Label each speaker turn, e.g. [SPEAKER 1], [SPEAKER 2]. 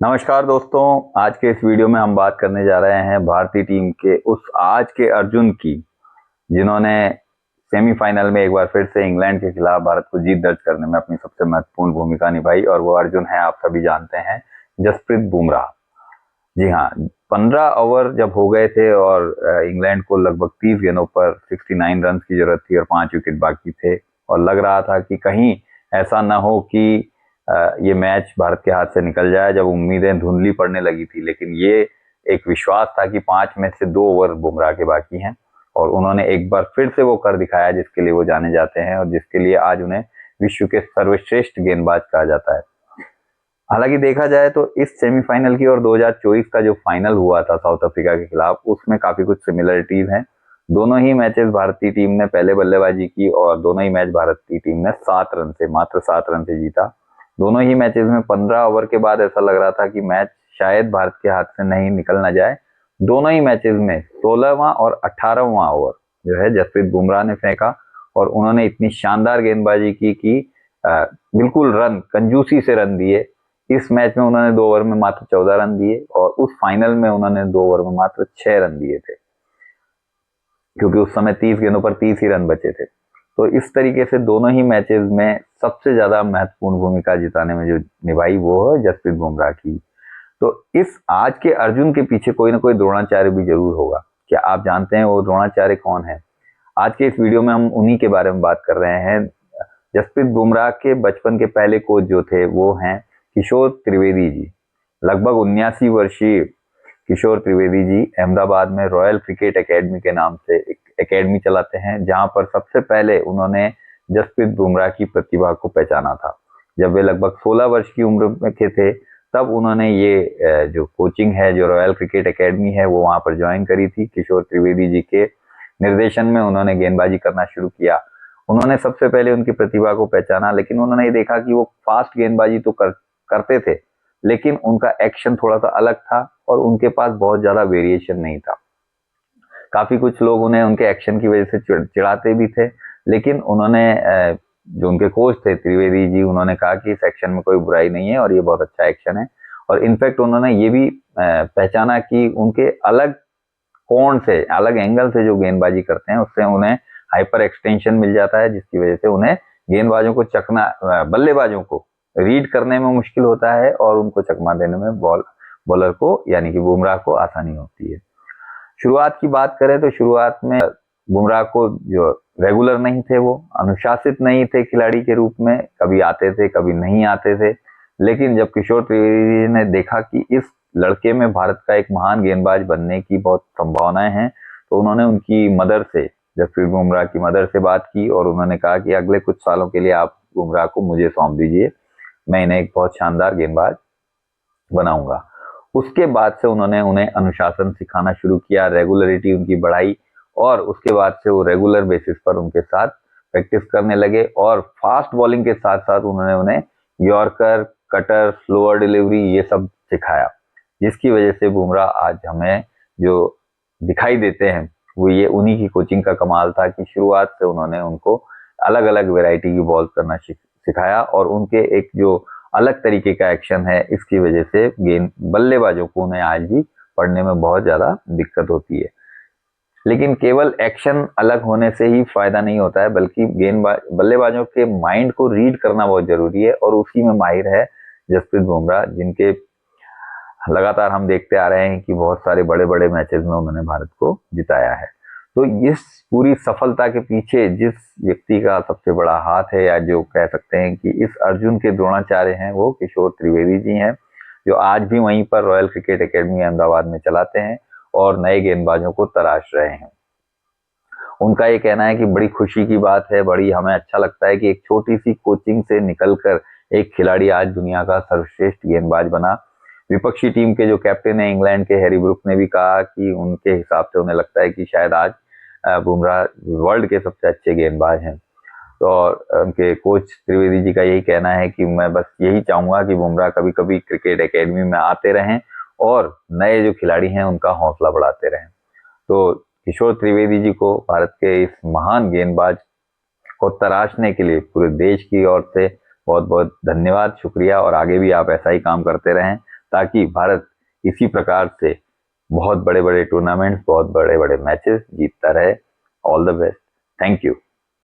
[SPEAKER 1] नमस्कार दोस्तों। आज के इस वीडियो में हम बात करने जा रहे हैं भारतीय टीम के उस आज के अर्जुन की, जिन्होंने सेमीफाइनल में एक बार फिर से इंग्लैंड के खिलाफ भारत को जीत दर्ज करने में अपनी सबसे महत्वपूर्ण भूमिका निभाई। और वो अर्जुन है, आप सभी जानते हैं, जसप्रीत बुमराह। जी हाँ, 15 ओवर जब हो गए थे और इंग्लैंड को लगभग 30 गेंदों पर 69 रन की जरूरत थी और 5 विकेट बाकी थे, और लग रहा था कि कहीं ऐसा ना हो कि ये मैच भारत के हाथ से निकल जाए। जब उम्मीदें धुंधली पड़ने लगी थी, लेकिन ये एक विश्वास था कि 5 में से 2 ओवर बुमराह के बाकी हैं और उन्होंने एक बार फिर से वो कर दिखाया जिसके लिए वो जाने जाते हैं और जिसके लिए आज उन्हें विश्व के सर्वश्रेष्ठ गेंदबाज कहा जाता है। हालांकि देखा जाए तो इस सेमीफाइनल की और 2024 का जो फाइनल हुआ था साउथ अफ्रीका के खिलाफ, उसमें काफी कुछ सिमिलरिटीज हैं। दोनों ही मैचेस भारतीय टीम ने पहले बल्लेबाजी की और दोनों ही मैच भारतीय टीम ने 7 रन से, मात्र 7 रन से जीता। दोनों ही मैचेस में 15 ओवर के बाद ऐसा लग रहा था कि मैच शायद भारत के हाथ से नहीं निकल ना जाए। दोनों ही मैचेस में 16वां और 18वां ओवर जो है जसप्रीत बुमराह ने फेंका और उन्होंने इतनी शानदार गेंदबाजी की कि बिल्कुल रन कंजूसी से रन दिए। इस मैच में उन्होंने 2 ओवर में मात्र 14 रन दिए और उस फाइनल में उन्होंने 2 ओवर में मात्र 6 रन दिए थे, क्योंकि उस समय 30 गेंदों पर 30 ही रन बचे थे। तो इस तरीके से दोनों ही मैचेस में सबसे ज्यादा महत्वपूर्ण भूमिका जिताने में जो निभाई वो है जसप्रीत बुमराह की। तो इस आज के अर्जुन के पीछे कोई ना कोई द्रोणाचार्य भी जरूर होगा। क्या आप जानते हैं वो द्रोणाचार्य कौन है? आज के इस वीडियो में हम उन्हीं के बारे में बात कर रहे हैं। जसप्रीत बुमराह के बचपन के पहले कोच जो थे वो हैं किशोर त्रिवेदी जी। लगभग 79 वर्षीय किशोर त्रिवेदी जी अहमदाबाद में रॉयल क्रिकेट एकेडमी के नाम से एक एकेडमी चलाते हैं, जहां पर सबसे पहले उन्होंने जसप्रीत बुमराह की प्रतिभा को पहचाना था। जब वे लगभग 16 वर्ष की उम्र में के थे, तब उन्होंने ये जो कोचिंग है, जो रॉयल क्रिकेट एकेडमी है, वो वहां पर ज्वाइन करी थी। किशोर त्रिवेदी जी के निर्देशन में उन्होंने गेंदबाजी करना शुरू किया। उन्होंने सबसे पहले उनकी प्रतिभा को पहचाना, लेकिन उन्होंने ये देखा कि वो फास्ट गेंदबाजी तो करते थे, लेकिन उनका एक्शन थोड़ा सा अलग था और उनके पास बहुत ज्यादा वेरिएशन नहीं था। काफी कुछ लोग उन्हें उनके एक्शन की वजह से चिढ़ाते भी थे, लेकिन उन्होंने जो उनके कोच थे त्रिवेदी जी, उन्होंने कहा कि इस एक्शन में कोई बुराई नहीं है और ये बहुत अच्छा एक्शन है। और इनफैक्ट उन्होंने ये भी पहचाना कि उनके अलग कोण से, अलग एंगल से जो गेंदबाजी करते हैं, उससे उन्हें हाइपर एक्सटेंशन मिल जाता है, जिसकी वजह से उन्हें गेंदबाजों को बल्लेबाजों को रीड करने में मुश्किल होता है और उनको चकमा देने में बॉलर को यानी कि बुमराह को आसानी होती है। शुरुआत की बात करें तो शुरुआत में बुमराह को जो रेगुलर नहीं थे, वो अनुशासित नहीं थे खिलाड़ी के रूप में, कभी आते थे कभी नहीं आते थे। लेकिन जब किशोर त्रिवेदी ने देखा कि इस लड़के में भारत का एक महान गेंदबाज बनने की बहुत संभावनाएं हैं, तो उन्होंने उनकी मदर से, जसप्रीत बुमराह की मदर से बात की और उन्होंने कहा कि अगले कुछ सालों के लिए आप बुमराह को मुझे सौंप दीजिए, मैं इन्हें एक बहुत शानदार गेंदबाज बनाऊंगा। उसके बाद से उन्होंने उन्हें अनुशासन सिखाना शुरू किया, रेगुलरिटी उनकी बढ़ाई और उसके बाद से वो रेगुलर बेसिस पर उनके साथ प्रैक्टिस करने लगे और फास्ट बॉलिंग के साथ साथ उन्होंने उन्हें यॉर्कर, कटर, स्लोअर डिलीवरी ये सब सिखाया, जिसकी वजह से बुमराह आज हमें जो दिखाई देते हैं वो ये उन्हीं की कोचिंग का कमाल था कि शुरुआत से उन्होंने उनको अलग अलग वैरायटी की बॉल करना सिखाया और उनके एक जो अलग तरीके का एक्शन है, इसकी वजह से गेंद बल्लेबाजों को उन्हें आज भी पढ़ने में बहुत ज्यादा दिक्कत होती है। लेकिन केवल एक्शन अलग होने से ही फायदा नहीं होता है, बल्कि बल्लेबाजों के माइंड को रीड करना बहुत जरूरी है और उसी में माहिर है जसप्रीत बुमराह, जिनके लगातार हम देखते आ रहे हैं कि बहुत सारे बड़े बड़े मैचेस में उन्होंने भारत को जिताया है। तो इस पूरी सफलता के पीछे जिस व्यक्ति का सबसे बड़ा हाथ है, या जो कह सकते हैं कि इस अर्जुन के द्रोणाचार्य हैं, वो किशोर त्रिवेदी जी हैं, जो आज भी वहीं पर रॉयल क्रिकेट एकेडमी अहमदाबाद में चलाते हैं और नए गेंदबाजों को तराश रहे हैं। उनका ये कहना है कि बड़ी खुशी की बात है, बड़ी हमें अच्छा लगता है कि एक छोटी सी कोचिंग से निकलकर एक खिलाड़ी आज दुनिया का सर्वश्रेष्ठ गेंदबाज बना। विपक्षी टीम के जो कैप्टन है इंग्लैंड के, हैरी ब्रूक, ने भी कहा कि उनके हिसाब से उन्हें लगता है कि शायद आज बुमराह वर्ल्ड के सबसे अच्छे गेंदबाज हैं। तो उनके कोच त्रिवेदी जी का यही कहना है कि मैं बस यही चाहूंगा कि बुमराह कभी कभी क्रिकेट एकेडमी में आते रहें और नए जो खिलाड़ी हैं उनका हौसला बढ़ाते रहें। तो किशोर त्रिवेदी जी को भारत के इस महान गेंदबाज को तराशने के लिए पूरे देश की ओर से बहुत बहुत धन्यवाद, शुक्रिया, और आगे भी आप ऐसा ही काम करते रहें ताकि भारत इसी प्रकार से बहुत बड़े बड़े टूर्नामेंट्स, बहुत बड़े बड़े मैचेस जीतता रहे। All the best. Thank you.